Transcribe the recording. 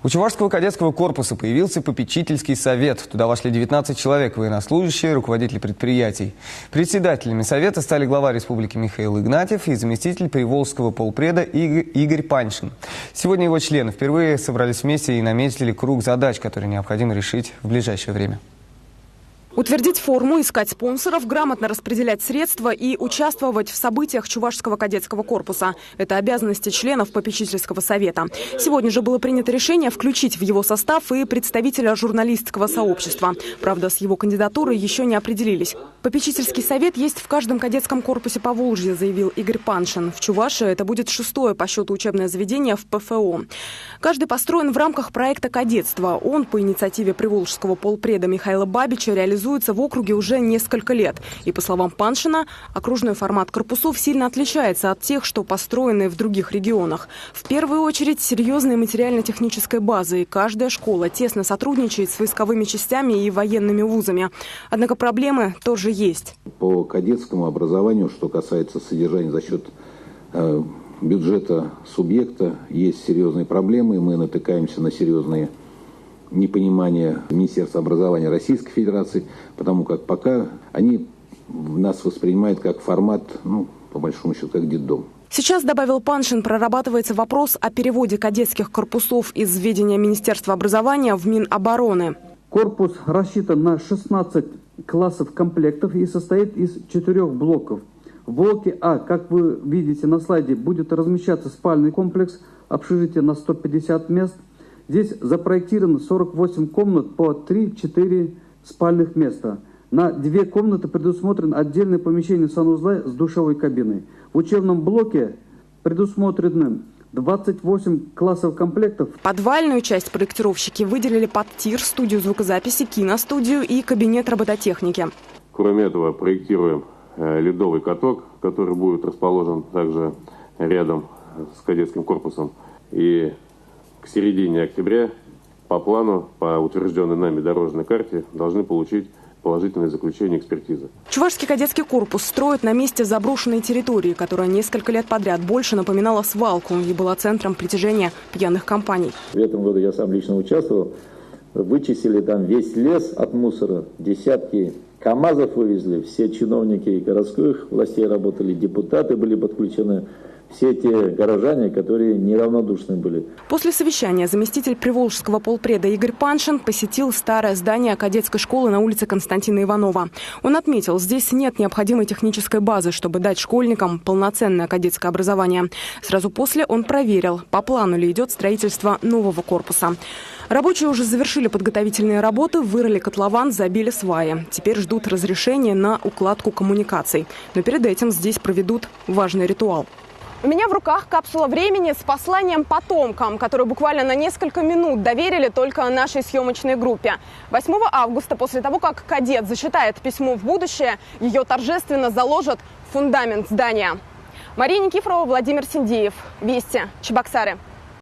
У Чувашского кадетского корпуса появился попечительский совет. Туда вошли 19 человек, военнослужащие, руководители предприятий. Председателями совета стали глава республики Михаил Игнатьев и заместитель Приволжского полпреда Игорь Паншин. Сегодня его члены впервые собрались вместе и наметили круг задач, которые необходимо решить в ближайшее время. Утвердить форму, искать спонсоров, грамотно распределять средства и участвовать в событиях Чувашского кадетского корпуса. Это обязанности членов попечительского совета. Сегодня же было принято решение включить в его состав и представителя журналистского сообщества. Правда, с его кандидатурой еще не определились. Попечительский совет есть в каждом кадетском корпусе Поволжья, заявил Игорь Паншин. В Чувашии это будет 6-е по счету учебное заведение в ПФО. Каждый построен в рамках проекта кадетства. Он по инициативе Приволжского полпреда Михаила Бабича реализуется в округе уже несколько лет. И, по словам Паншина, окружной формат корпусов сильно отличается от тех, что построены в других регионах. В первую очередь, серьезной материально-технической базой. Каждая школа тесно сотрудничает с войсковыми частями и военными вузами. Однако проблемы тоже есть. По кадетскому образованию, что касается содержания за счет бюджета субъекта, есть серьезные проблемы. Мы натыкаемся на серьезные непонимание Министерства образования Российской Федерации, потому как пока они нас воспринимают как формат, по большому счету, как детдом. Сейчас, добавил Паншин, прорабатывается вопрос о переводе кадетских корпусов из ведения Министерства образования в Минобороны. Корпус рассчитан на 16 классов комплектов и состоит из 4 блоков. В блоке А, как вы видите на слайде, будет размещаться спальный комплекс, общежитие на 150 мест. Здесь запроектировано 48 комнат по 3-4 спальных места. На 2 комнаты предусмотрено отдельное помещение санузла с душевой кабиной. В учебном блоке предусмотрены 28 классов комплектов. Подвальную часть проектировщики выделили под ТИР, студию звукозаписи, киностудию и кабинет робототехники. Кроме этого, проектируем ледовый каток, который будет расположен также рядом с кадетским корпусом. И к середине октября по плану, по утвержденной нами дорожной карте, должны получить положительное заключение экспертизы. Чувашский кадетский корпус строят на месте заброшенной территории, которая несколько лет подряд больше напоминала свалку и была центром притяжения пьяных компаний. В этом году я сам лично участвовал. Вычистили там весь лес от мусора, десятки КАМАЗов вывезли, все чиновники городских властей работали, депутаты были подключены. Все те горожане, которые неравнодушны были. После совещания заместитель Приволжского полпреда Игорь Паншин посетил старое здание кадетской школы на улице Константина Иванова. Он отметил, здесь нет необходимой технической базы, чтобы дать школьникам полноценное кадетское образование. Сразу после он проверил, по плану ли идет строительство нового корпуса. Рабочие уже завершили подготовительные работы, вырыли котлован, забили сваи. Теперь ждут разрешения на укладку коммуникаций. Но перед этим здесь проведут важный ритуал. У меня в руках капсула времени с посланием потомкам, которую буквально на несколько минут доверили только нашей съемочной группе. 8 августа, после того, как кадет зачитает письмо в будущее, ее торжественно заложат в фундамент здания. Мария Никифорова, Владимир Синдеев. Вести. Чебоксары.